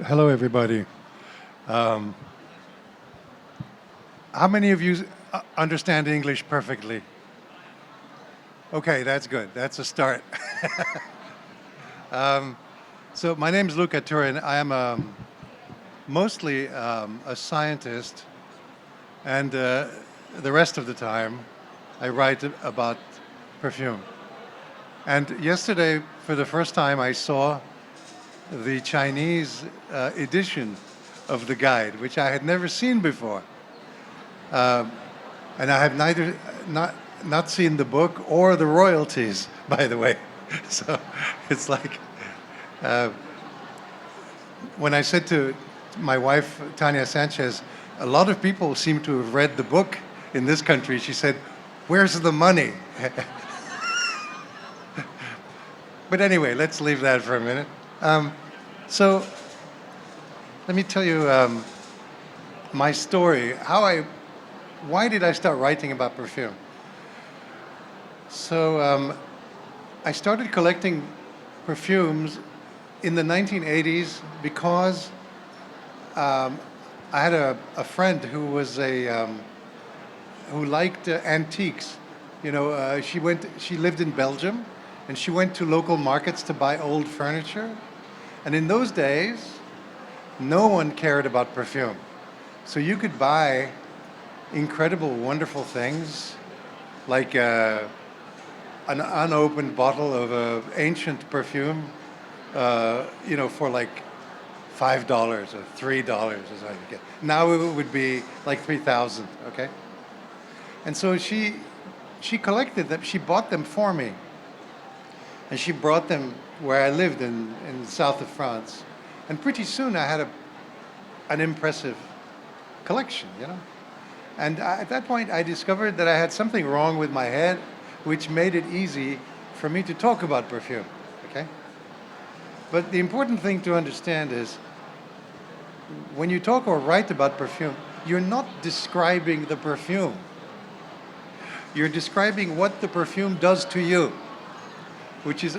Hello, everybody. Um, how many of you understand English perfectly? Okay, that's good. That's a start. So my name is Luca Turin. I am mostly a scientist, and the rest of the time I write about perfume. And yesterday, for the first time, I saw the Chinese edition of the guide, which I had never seen before. And I have not seen the book or the royalties, by the way. So it's like when I said to my wife Tanya Sanchez, a lot of people seem to have read the book in this country. She said, "Where's the money?" But anyway, let's leave that for a minute. So let me tell you my story. Why did I start writing about perfume? So I started collecting perfumes in the 1980s because I had a friend who was who liked antiques. She lived in Belgium, and she went to local markets to buy old furniture. And in those days, no one cared about perfume. So you could buy incredible, wonderful things like an unopened bottle of ancient perfume, for like $5 or $3 or something. Now it would be like 3,000. Okay, and so she collected them. She bought them for me, and she brought them where I lived in the south of France. And pretty soon I had an impressive collection, And at that point, I discovered that I had something wrong with my head, which made it easy for me to talk about perfume. Okay? But the important thing to understand is when you talk or write about perfume, you're not describing the perfume. You're describing what the perfume does to you, which is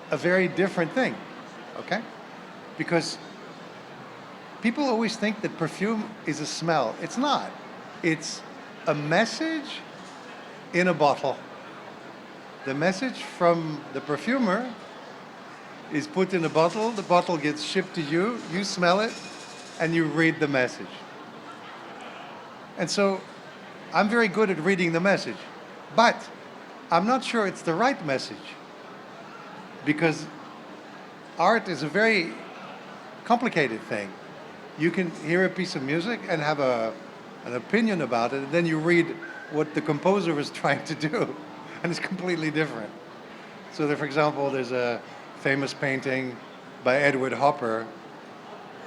a very different thing. Okay? Because people always think that perfume is a smell. It's not. It's a message in a bottle. The message from the perfumer is put in a bottle, the bottle gets shipped to you, you smell it, and you read the message. And so I'm very good at reading the message, but I'm not sure it's the right message because art is a very complicated thing. You can hear a piece of music and have an opinion about it, and then you read what the composer was trying to do, and it's completely different. So, for example, there's a famous painting by Edward Hopper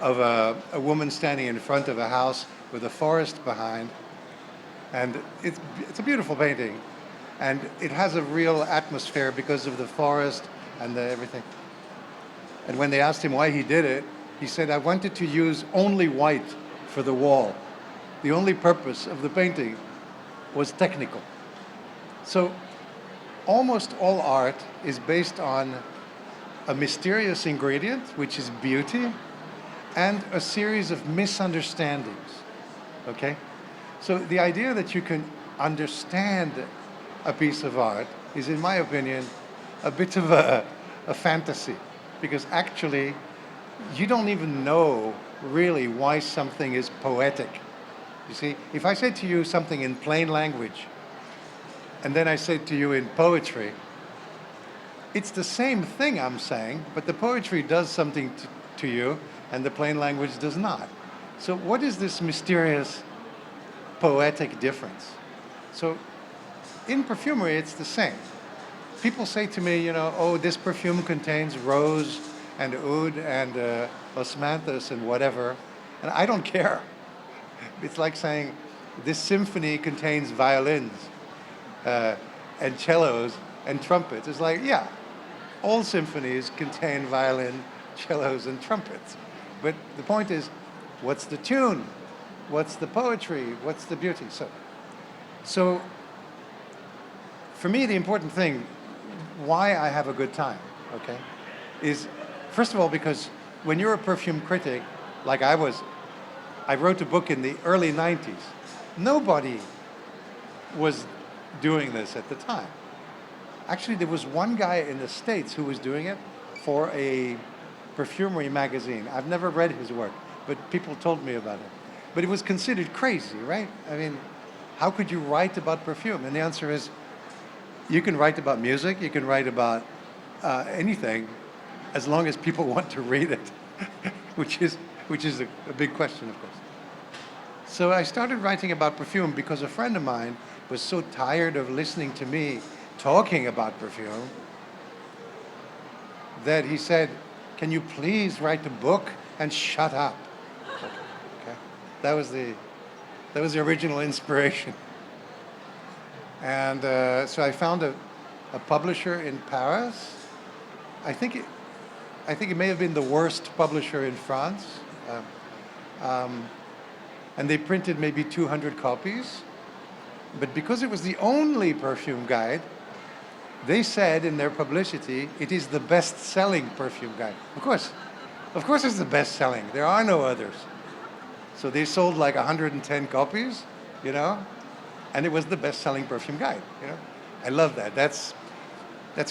of a woman standing in front of a house with a forest behind, and it's a beautiful painting, and it has a real atmosphere because of the forest and everything. And when they asked him why he did it, he said, "I wanted to use only white for the wall. The only purpose of the painting was technical." So almost all art is based on a mysterious ingredient, which is beauty, and a series of misunderstandings. Okay? So the idea that you can understand a piece of art is, in my opinion, a bit of a fantasy, because actually you don't even know really why something is poetic. You see, if I said to you something in plain language, and then I said to you in poetry, it's the same thing I'm saying, but the poetry does something to you, and the plain language does not. So what is this mysterious poetic difference? So in perfumery, it's the same. People say to me, oh, this perfume contains rose and oud and osmanthus and whatever, and I don't care. It's like saying this symphony contains violins and cellos and trumpets. It's like, yeah, all symphonies contain violin, cellos, and trumpets. But the point is, what's the tune? What's the poetry? What's the beauty? So for me, the important thing, why I have a good time, okay, is first of all because when you're a perfume critic, like I wrote a book in the early 90s. Nobody was doing this at the time. Actually, there was one guy in the States who was doing it for a perfumery magazine. I've never read his work, but people told me about it. But it was considered crazy, right? I mean, how could you write about perfume? And the answer is, you can write about music, you can write about anything, as long as people want to read it, which is a big question, of course. So I started writing about perfume because a friend of mine was so tired of listening to me talking about perfume that he said, "Can you please write a book and shut up?" Okay. That was the original inspiration. And so I found a publisher in Paris. I think it may have been the worst publisher in France. And they printed maybe 200 copies. But because it was the only perfume guide, they said in their publicity, it is the best-selling perfume guide. Of course it's the best-selling. There are no others. So they sold like 110 copies, and it was the best-selling perfume guide, I love that. That's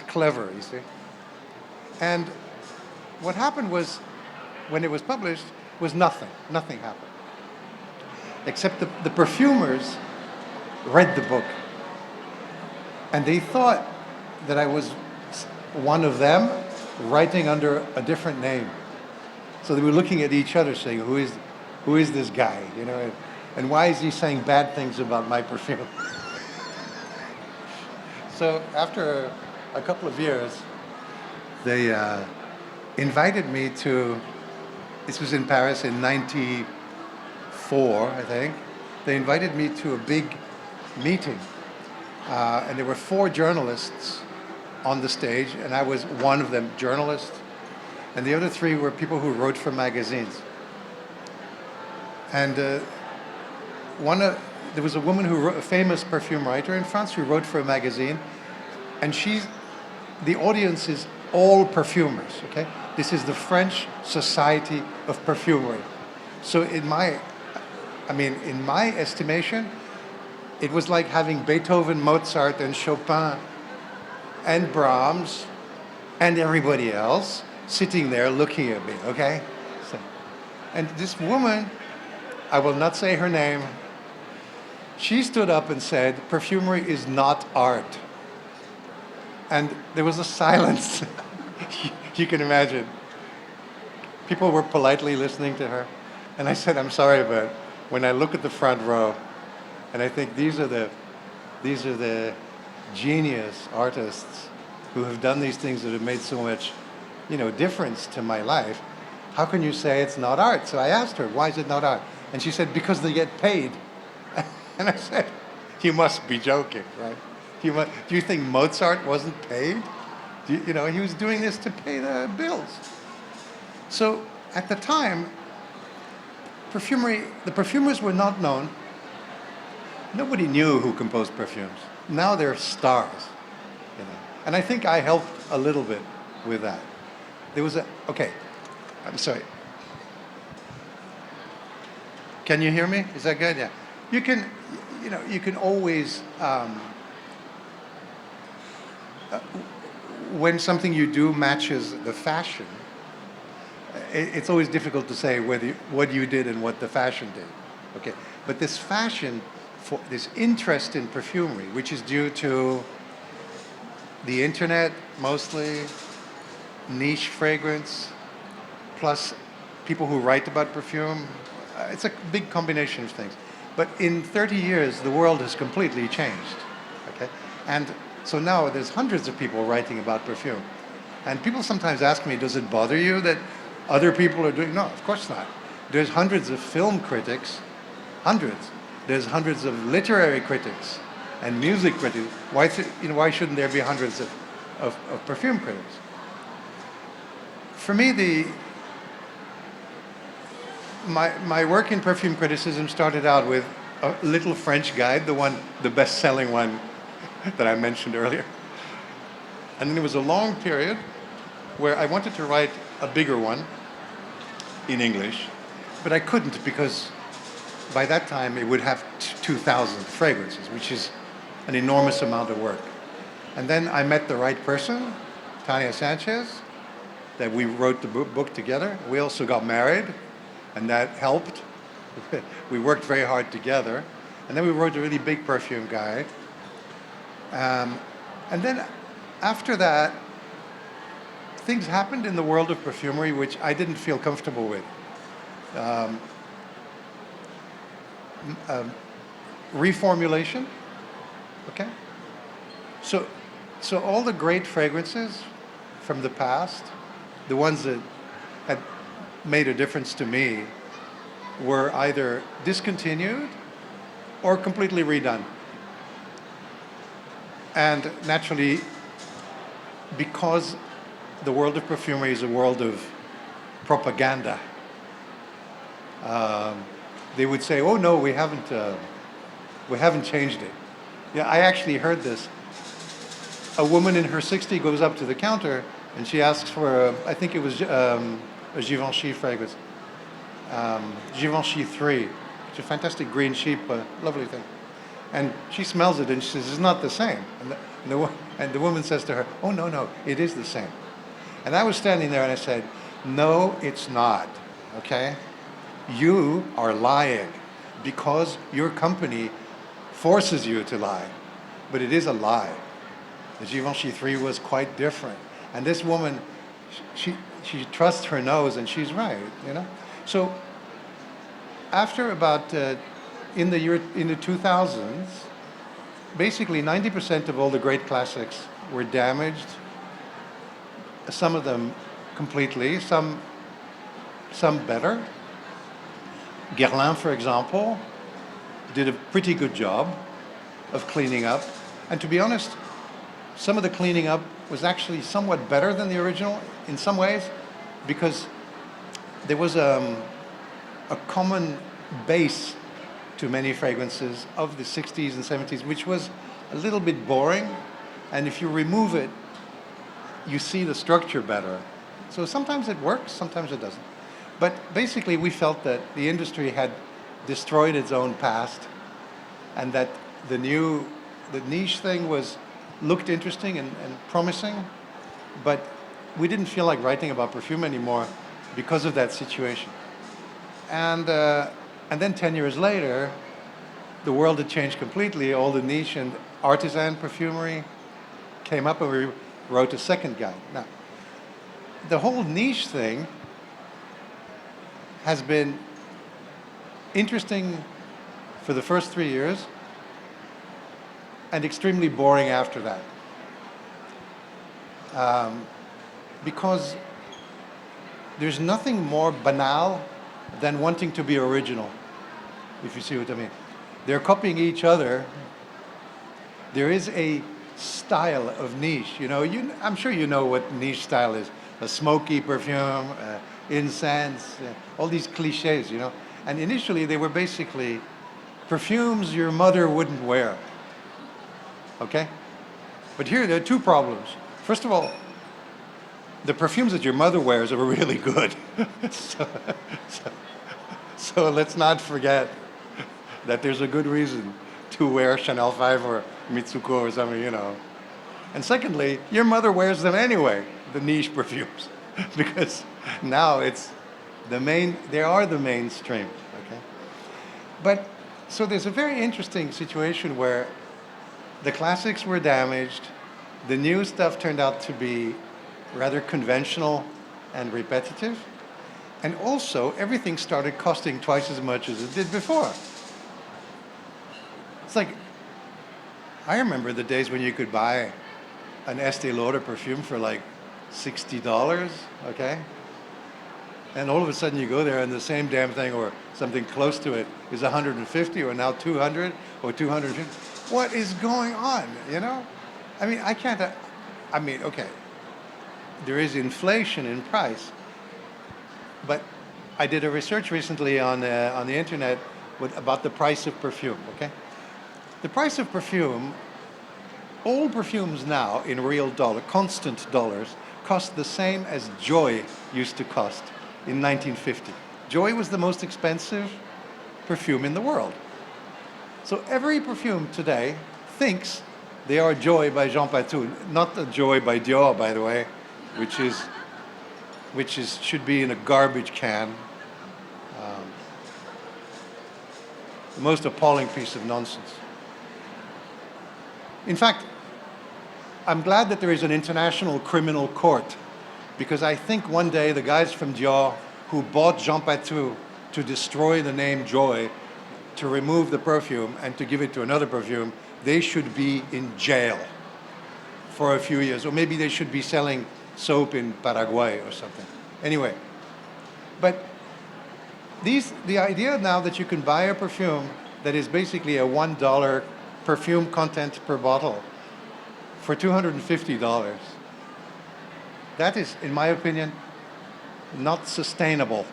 clever, you see. And what happened was, when it was published, was nothing. Nothing happened. Except the perfumers read the book. And they thought that I was one of them writing under a different name. So they were looking at each other saying, who is this guy? And why is he saying bad things about my perfume? So after a couple of years, they invited me to, this was in Paris in 94, I think. They invited me to a big meeting. And there were 4 journalists on the stage, and I was one of them, journalist. And the other 3 were people who wrote for magazines. And there was a woman a famous perfume writer in France who wrote for a magazine, and the audience is all perfumers, okay? This is the French Society of Perfumery. So in my estimation, it was like having Beethoven, Mozart, and Chopin, and Brahms, and everybody else sitting there looking at me, okay? And this woman, I will not say her name, she stood up and said, "Perfumery is not art." And there was a silence. You can imagine. People were politely listening to her. And I said, "I'm sorry, but when I look at the front row, and I think these are the genius artists who have done these things that have made so much, difference to my life, how can you say it's not art?" So I asked her, "Why is it not art?" And she said, "Because they get paid." And I said, "You must be joking, right? Do you think Mozart wasn't paid? He was doing this to pay the bills." So at the time, the perfumers were not known. Nobody knew who composed perfumes. Now they're stars, And I think I helped a little bit with that. Okay, I'm sorry. Can you hear me? Is that good? Yeah. You can always, when something you do matches the fashion, it's always difficult to say what you did and what the fashion did. Okay, but this fashion, this interest in perfumery, which is due to the internet mostly, niche fragrance, plus people who write about perfume, it's a big combination of things. But in 30 years, the world has completely changed. Okay, and so now there's hundreds of people writing about perfume. And people sometimes ask me, does it bother you that other people are doing? No, of course not. There's hundreds of film critics, hundreds. There's hundreds of literary critics and music critics. Why shouldn't there be hundreds of perfume critics? For me, my work in perfume criticism started out with a little French guide, the best-selling one that I mentioned earlier. And then there was a long period where I wanted to write a bigger one in English. but I couldn't because by that time it would have 2,000 fragrances, which is an enormous amount of work. And then I met the right person, Tania Sanchez, that we wrote the book together. We also got married, and that helped. We worked very hard together. And then we wrote a really big perfume guide. And then after that, things happened in the world of perfumery which I didn't feel comfortable with. Reformulation, okay? So all the great fragrances from the past, the ones that had made a difference to me, were either discontinued or completely redone. And naturally, because the world of perfumery is a world of propaganda, they would say, "Oh no, we haven't changed it." Yeah, I actually heard this. A woman in her 60s goes up to the counter and she asks for I think it was a Givenchy fragrance, Givenchy 3. It's a fantastic green sheep, lovely thing. And she smells it and she says, "It's not the same." And the woman says to her, "Oh no, it is the same." And I was standing there and I said, "No, it's not, okay? You are lying because your company forces you to lie, but it is a lie. The Givenchy 3 was quite different." And this woman, she trusts her nose and she's right, you know? So after about, in the 2000s, basically 90% of all the great classics were damaged. Some of them completely, some better. Guerlain, for example, did a pretty good job of cleaning up. And to be honest, some of the cleaning up was actually somewhat better than the original in some ways, because there was a common base to many fragrances of the 60s and 70s, which was a little bit boring. And if you remove it, you see the structure better. So sometimes it works, sometimes it doesn't. But basically, we felt that the industry had destroyed its own past, and that the niche thing looked interesting and promising, but we didn't feel like writing about perfume anymore because of that situation. And then 10 years later, the world had changed completely. All the niche and artisan perfumery came up, and we wrote a second guide. Now, the whole niche thing has been interesting for the first 3 years and extremely boring after that. Because there's nothing more banal than wanting to be original, if you see what I mean. They're copying each other. There is a style of niche, you know. I'm sure you know what niche style is. A smoky perfume, incense, all these cliches, you know. And initially they were basically perfumes your mother wouldn't wear, okay? But here there are two problems. First of all, the perfumes that your mother wears are really good. So let's not forget that there's a good reason to wear Chanel 5 or Mitsuko or something, you know. And secondly, your mother wears them anyway, the niche perfumes, because now they are the mainstream, okay? But, so there's a very interesting situation where the classics were damaged, the new stuff turned out to be rather conventional and repetitive, and also everything started costing twice as much as it did before. It's like, I remember the days when you could buy an Estee Lauder perfume for like $60, okay? And all of a sudden you go there and the same damn thing or something close to it is 150 or now 200 or 250. What is going on, you know? I mean, okay, there is inflation in price, but I did a research recently on the internet about the price of perfume, okay? The price of perfume, all perfumes now in real constant dollars, cost the same as Joy used to cost in 1950. Joy was the most expensive perfume in the world. So every perfume today thinks they are Joy by Jean Patou, not the Joy by Dior, by the way, which should be in a garbage can. The most appalling piece of nonsense. In fact, I'm glad that there is an international criminal court, because I think one day the guys from Dior who bought Jean Patou to destroy the name Joy, to remove the perfume and to give it to another perfume, they should be in jail for a few years, or maybe they should be selling soap in Paraguay or something. Anyway, but the idea now that you can buy a perfume that is basically a $1 perfume content per bottle for $250, that is, in my opinion, not sustainable.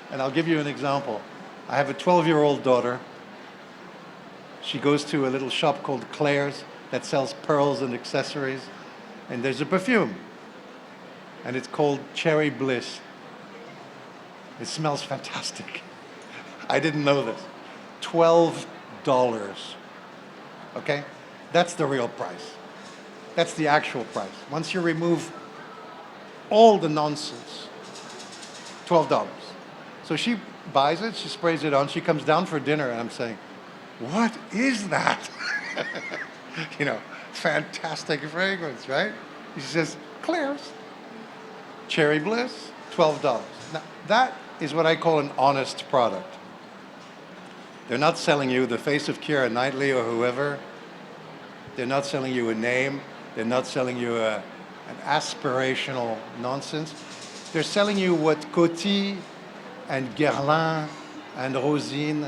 And I'll give you an example. I have a 12-year-old daughter. She goes to a little shop called Claire's that sells pearls and accessories, and there's a perfume, and it's called Cherry Bliss. It smells fantastic. I didn't know this. $12. Okay? That's the real price. That's the actual price. Once you remove all the nonsense, $12. So she buys it, she sprays it on, she comes down for dinner, and I'm saying, what is that? You know, fantastic fragrance, right? She says, Claire's. Cherry Bliss, $12. Now, that is what I call an honest product. They're not selling you the face of Keira Knightley or whoever. They're not selling you a name. They're not selling you an aspirational nonsense. They're selling you what Coty and Guerlain and Rosine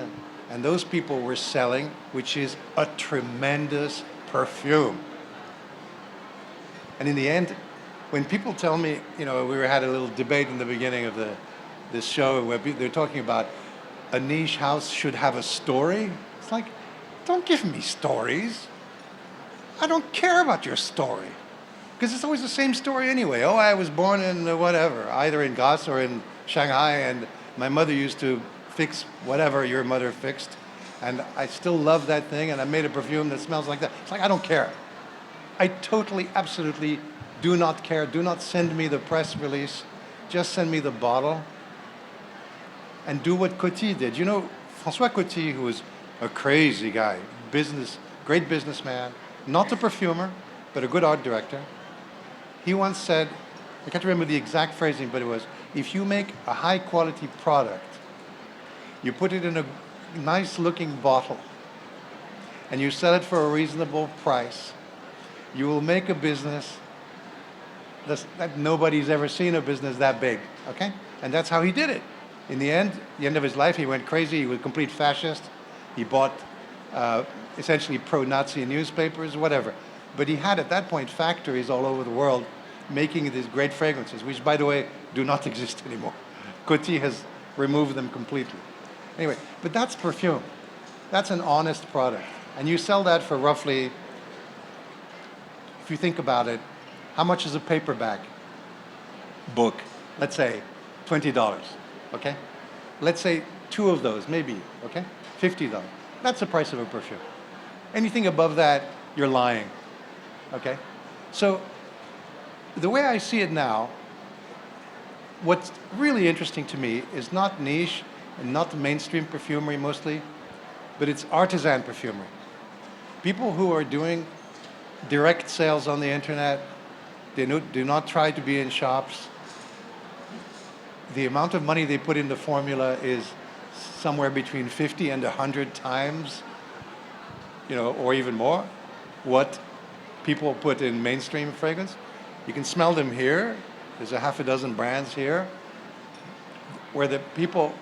and those people were selling, which is a tremendous perfume. And in the end, when people tell me, you know, we had a little debate in the beginning of this show where they're talking about a niche house should have a story. It's like, don't give me stories. I don't care about your story. Because it's always the same story anyway. Oh, I was born in whatever, either in Grasse or in Shanghai, and my mother used to fix whatever your mother fixed. And I still love that thing, and I made a perfume that smells like that. It's like, I don't care. I totally, absolutely do not care. Do not send me the press release. Just send me the bottle. And do what Coty did. You know, François Coty, who was a crazy guy, great businessman, not a perfumer, but a good art director. He once said, I can't remember the exact phrasing, but it was, if you make a high quality product, you put it in a nice looking bottle, and you sell it for a reasonable price, you will make a business that nobody's ever seen a business that big, okay? And that's how he did it. In the end of his life, he went crazy. He was a complete fascist. He bought essentially pro-Nazi newspapers, whatever. But he had, at that point, factories all over the world making these great fragrances, which, by the way, do not exist anymore. Coty has removed them completely. Anyway, but that's perfume. That's an honest product. And you sell that for roughly, if you think about it, how much is a paperback book? Let's say $20. Okay? Let's say 2 of those, maybe, okay? $50. That's the price of a perfume. Anything above that, you're lying, okay? So the way I see it now, what's really interesting to me is not niche and not mainstream perfumery mostly, but it's artisan perfumery. People who are doing direct sales on the internet, they do not try to be in shops. The amount of money they put in the formula is somewhere between 50 and 100 times, you know, or even more, what people put in mainstream fragrance. You can smell them here. There's a half a dozen brands here where the people,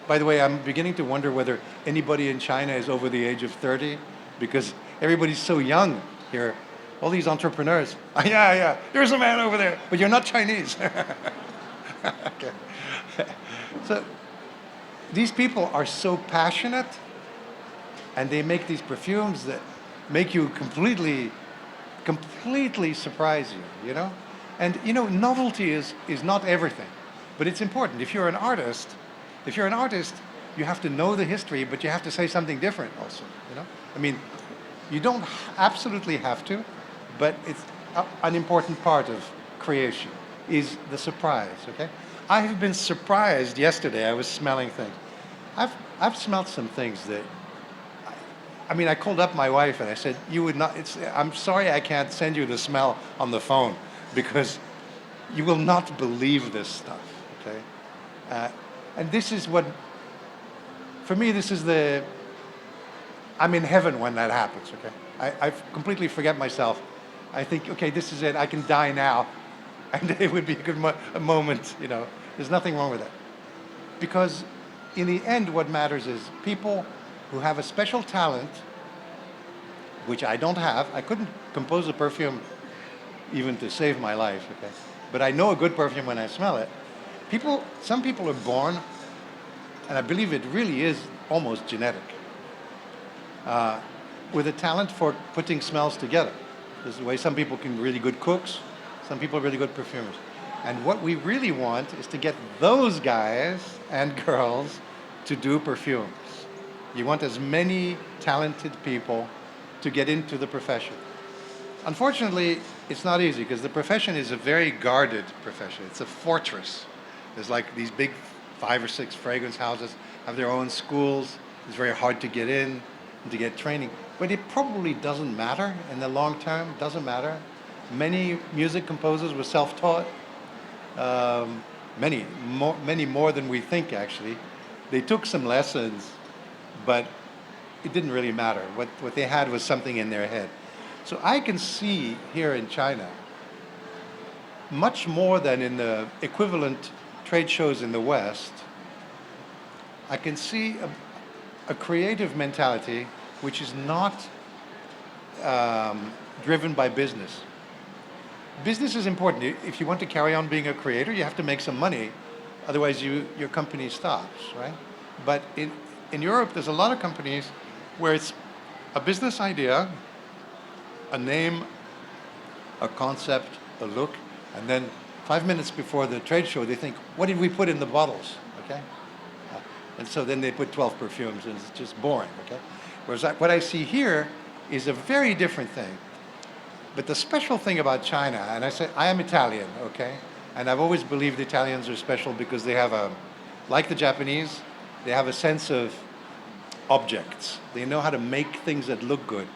by the way, I'm beginning to wonder whether anybody in China is over the age of 30, because everybody's so young here. All these entrepreneurs. Yeah, there's a man over there, but you're not Chinese. Okay. So these people are so passionate, and they make these perfumes that make you completely surprise you, you know? And, you know, novelty is not everything, but it's important. If you're an artist, If you're an artist, you have to know the history, but you have to say something different also, you know? I mean, you don't absolutely have to, but it's an important part of creation is the surprise, okay? I have been surprised yesterday. I was smelling things. I've smelled some things that, I mean, I called up my wife and I said, you would not, I'm sorry I can't send you the smell on the phone because you will not believe this stuff, okay? And this is what, for me, this is I'm in heaven when that happens, okay? I completely forget myself. I think, okay, this is it, I can die now. And it would be a good moment, you know. There's nothing wrong with that. Because in the end, what matters is people who have a special talent, which I don't have. I couldn't compose a perfume even to save my life, okay? But I know a good perfume when I smell it. Some people are born, and I believe it really is almost genetic, with a talent for putting smells together. This is the way some people can be really good cooks, some people are really good perfumers. And what we really want is to get those guys and girls to do perfumes. You want as many talented people to get into the profession. Unfortunately, it's not easy because the profession is a very guarded profession. It's a fortress. There's like these big 5 or 6 fragrance houses have their own schools. It's very hard to get in and to get training. But it probably doesn't matter in the long term. It doesn't matter. Many music composers were self-taught. Many more than we think, actually. They took some lessons, but it didn't really matter. What they had was something in their head. So I can see here in China, much more than in the equivalent trade shows in the West, I can see a creative mentality which is not driven by business. Business is important. If you want to carry on being a creator, you have to make some money. Otherwise, your company stops, right? But in Europe, there's a lot of companies where it's a business idea, a name, a concept, a look, and then 5 minutes before the trade show, they think, what did we put in the bottles, okay? And so then they put 12 perfumes, and it's just boring, okay? Whereas what I see here is a very different thing. But the special thing about China, and I am Italian, okay? And I've always believed Italians are special because they have like the Japanese, they have a sense of objects. They know how to make things that look good.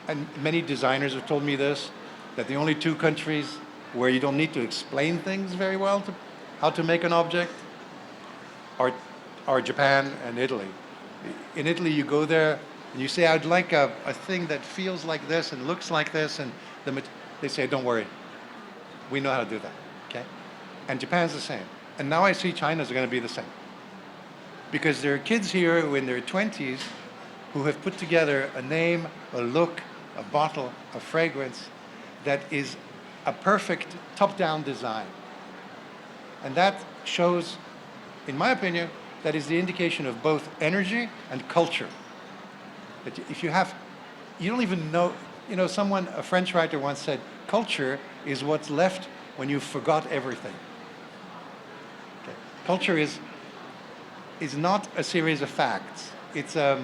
And many designers have told me this, that the only 2 countries where you don't need to explain things very well to how to make an object are Japan and Italy. In Italy, you go there and you say, I'd like a thing that feels like this and looks like this, and they say, don't worry, we know how to do that, okay? And Japan's the same. And now I see China's going to be the same. Because there are kids here who in their 20s who have put together a name, a look, a bottle, a fragrance that is a perfect top-down design. And that shows, in my opinion, that is the indication of both energy and culture. That if you don't even know, a French writer once said, culture is what's left when you forgot everything. Okay. Culture is not a series of facts. It's a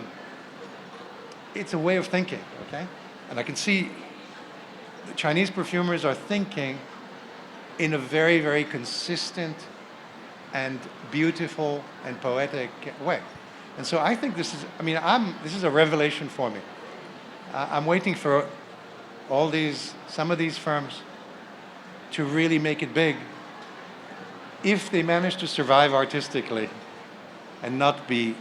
way of thinking, okay? And I can see the Chinese perfumers are thinking in a very, very consistent and beautiful and poetic way. And so I think this is a revelation for me. I'm waiting for some of these firms to really make it big if they manage to survive artistically and not be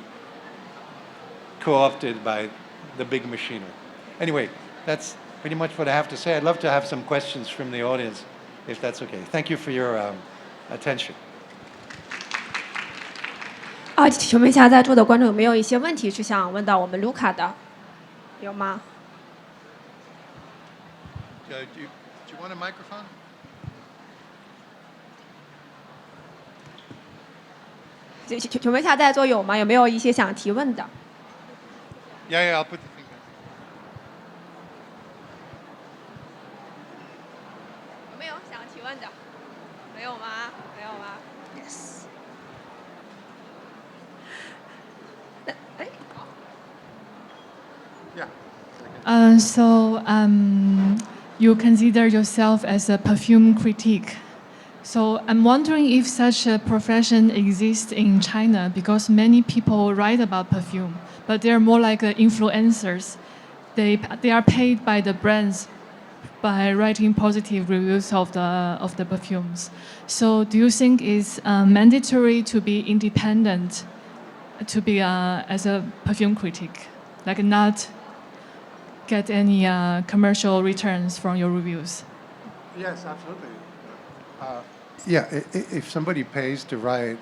co-opted by the big machinery. Anyway, that's pretty much what I have to say. I'd love to have some questions from the audience, if that's okay. Thank you for your attention. 请问一下，在座的观众有没有一些问题是想问到我们卢卡的？有吗？ Do you want a microphone? 请问一下，在座有吗？有没有一些想提问的？ Yeah, I'll put the thing down. 有没有想提问的？没有吗？没有吗 ？Yes。You consider yourself as a perfume critic. So I'm wondering if such a profession exists in China because many people write about perfume, but they're more like influencers. They are paid by the brands by writing positive reviews of the perfumes. So do you think it's mandatory to be independent to be as a perfume critic, like not get any commercial returns from your reviews? Yes, absolutely. Yeah, if somebody pays to write,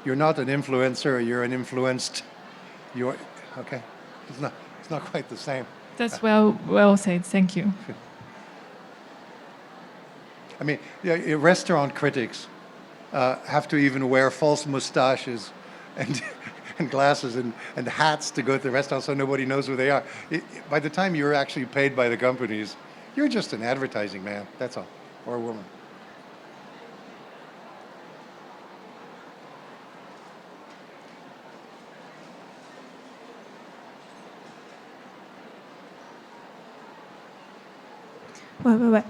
you're not an influencer, you're an influenced. You're okay. It's not quite the same. That's well said. Thank you. I mean, yeah, restaurant critics have to even wear false mustaches and and glasses and hats to go to the restaurant so nobody knows who they are. By the time you're actually paid by the companies, you're just an advertising man. That's all, or a woman. Wait.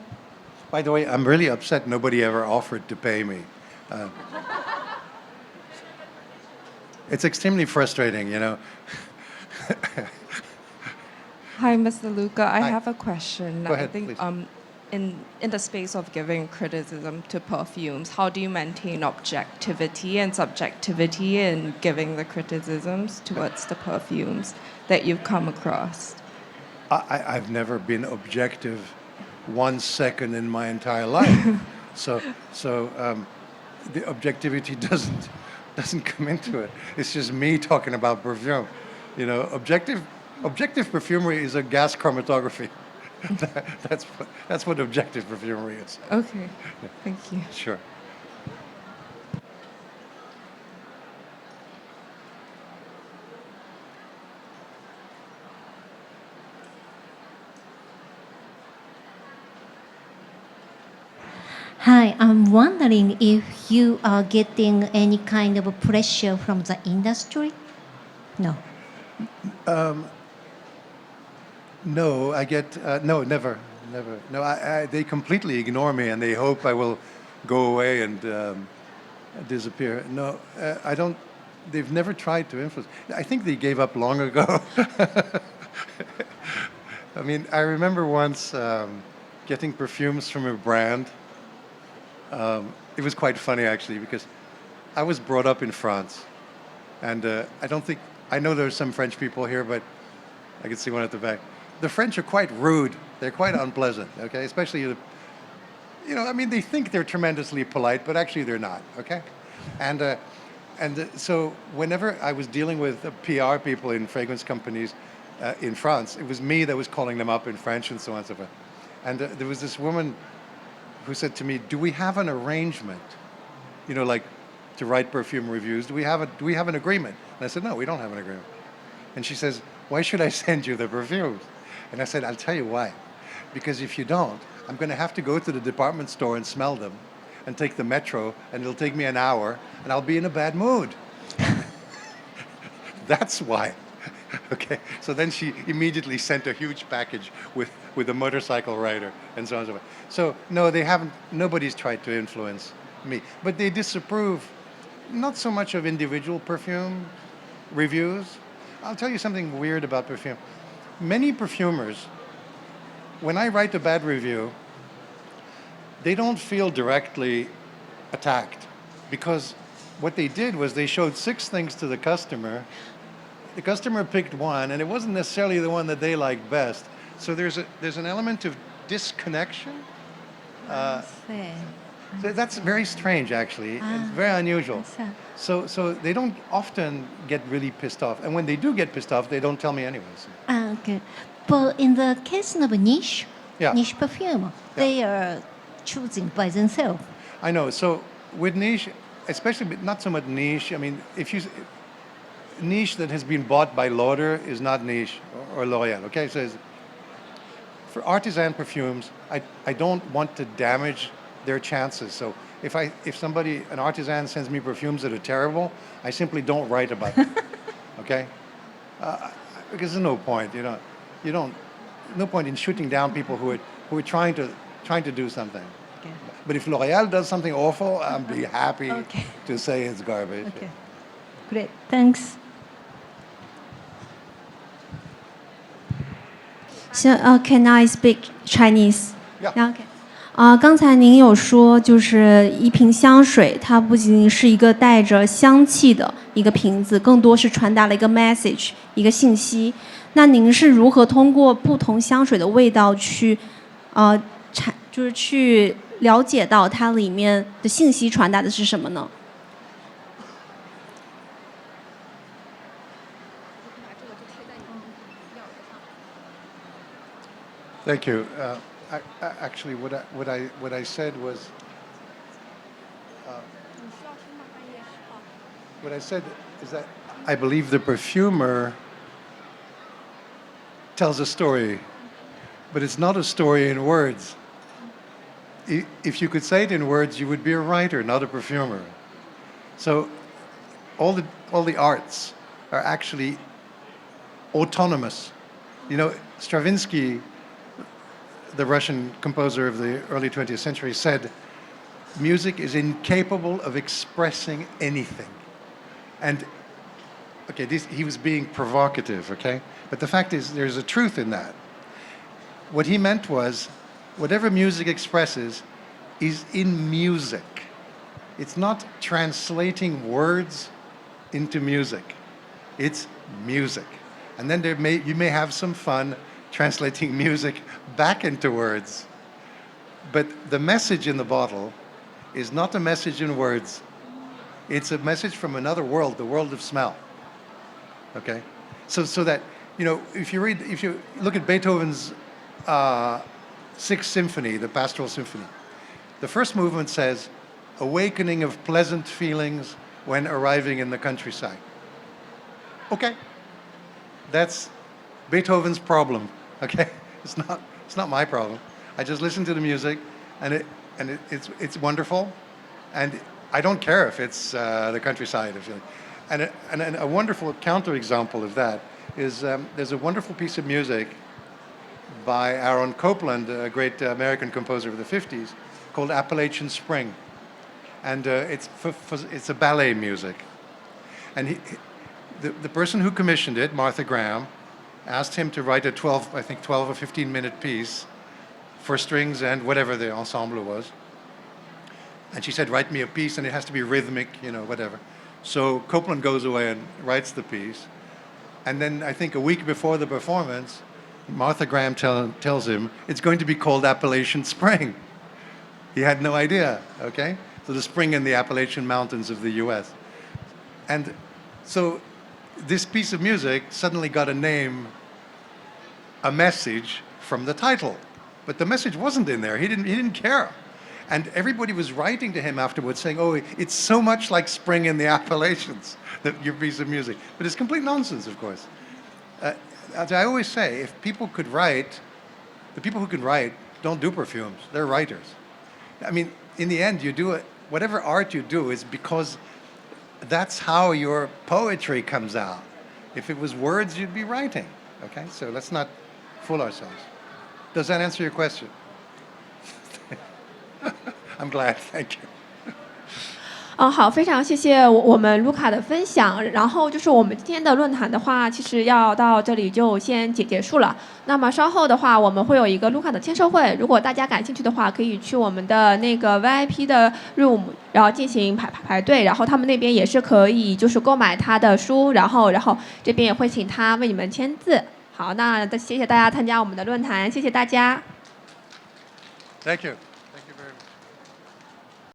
By the way, I'm really upset nobody ever offered to pay me. It's extremely frustrating, you know. Hi, Mr. Luca. I Hi. have a question. Go ahead, I think please. in the space of giving criticism to perfumes, how do you maintain objectivity and subjectivity in giving the criticisms towards the perfumes that you've come across? I've never been objective 1 second in my entire life, so the objectivity doesn't come into it. It's just me talking about perfume. You know, objective perfumery is a gas chromatography. That's what objective perfumery is. Okay, thank you. Sure. Hi, I'm wondering if you are getting any kind of pressure from the industry? No. No, I get no, never. No, they completely ignore me and they hope I will go away and disappear. No, I don't. They've never tried to influence. I think they gave up long ago. I mean, I remember once getting perfumes from a brand. It was quite funny actually because I was brought up in France, and I know there's some French people here, but I can see one at the back. The French are quite rude. They're quite unpleasant. Okay, especially I mean, they think they're tremendously polite, but actually they're not. Okay, so whenever I was dealing with PR people in fragrance companies in France, it was me that was calling them up in French and so on and so forth. And there was this woman who said to me, "Do we have an arrangement? Like to write perfume reviews? Do we have an agreement?" And I said, "No, we don't have an agreement." And she says, "Why should I send you the perfumes?" And I said, "I'll tell you why. Because if you don't, I'm going to have to go to the department store and smell them and take the metro, and it'll take me an hour, and I'll be in a bad mood." That's why. Okay. So then she immediately sent a huge package with a motorcycle rider and so on and so forth. So no, they haven't. Nobody's tried to influence me, but they disapprove not so much of individual perfume reviews. I'll tell you something weird about perfume. Many perfumers, when I write a bad review, they don't feel directly attacked because what they did was they showed 6 things to the customer. The customer picked one, and it wasn't necessarily the one that they liked best. So there's an element of disconnection. So that's very strange, actually. It's very unusual. So they don't often get really pissed off, and when they do get pissed off, they don't tell me anyways. Okay. But in the case of niche, Yeah. niche perfume, they are choosing by themselves. I know. So with niche, especially not so much niche. I mean, niche that has been bought by Lauder is not niche or L'Oréal. Okay, so for artisan perfumes, I don't want to damage their chances. So if an artisan sends me perfumes that are terrible, I simply don't write about them. Okay, because there's no point. You don't no point in shooting down people who are trying to do something. Okay. But if L'Oreal does something awful, I'd be happy Okay. to say it's garbage. Okay. Great. Thanks. Can I speak Chinese? Yeah. Okay. 刚才您有说，就是一瓶香水，它不仅仅是一个带着香气的一个瓶子，更多是传达了一个 message， 一个信息。那您是如何通过不同香水的味道去，就是去了解到它里面的信息传达的是什么呢？ Thank you. Actually, what I said was, what I said is that I believe the perfumer tells a story, but it's not a story in words. If you could say it in words, you would be a writer, not a perfumer. So, all the arts are actually autonomous. You know, Stravinsky, the Russian composer of the early 20th century, said, music is incapable of expressing anything. And, okay, he was being provocative, okay? But the fact is, there's a truth in that. What he meant was, whatever music expresses is in music. It's not translating words into music. It's music. And then you may have some fun translating music back into words. But the message in the bottle is not a message in words. It's a message from another world, the world of smell. Okay? So that, you know, if you look at Beethoven's Sixth Symphony, the Pastoral Symphony, the first movement says, awakening of pleasant feelings when arriving in the countryside. Okay. That's Beethoven's problem. Okay, it's not my problem. I just listen to the music, and it's wonderful, and I don't care if it's the countryside. And a wonderful counterexample of that is there's a wonderful piece of music by Aaron Copland, a great American composer of the 50s, called Appalachian Spring, and it's a ballet music, and the person who commissioned it, Martha Graham, asked him to write a 12 or 15-minute piece for strings and whatever the ensemble was. And she said, write me a piece, and it has to be rhythmic, you know, whatever. So Copland goes away and writes the piece. And then I think a week before the performance, Martha Graham tells him, it's going to be called Appalachian Spring. He had no idea, okay? So the spring in the Appalachian Mountains of the US. And so this piece of music suddenly got a name, a message from the title. But the message wasn't in there. He didn't care. And everybody was writing to him afterwards saying, oh, it's so much like spring in the Appalachians, your piece of music. But it's complete nonsense, of course. As I always say, if people could write, the people who can write don't do perfumes. They're writers. I mean, in the end, you do it, whatever art you do is because that's how your poetry comes out. If it was words, you'd be writing. Okay? So let's not fool ourselves. Does that answer your question? I'm glad. Thank you. 好，非常谢谢我们卢卡的分享。然后就是我们今天的论坛的话，其实要到这里就先结束了。那么稍后的话，我们会有一个卢卡的签售会，如果大家感兴趣的话，可以去我们的那个 VIP 的 room， 然后进行排队。然后他们那边也是可以就是购买他的书，然后这边也会请他为你们签字。好，那谢谢大家参加我们的论坛，谢谢大家。Thank you.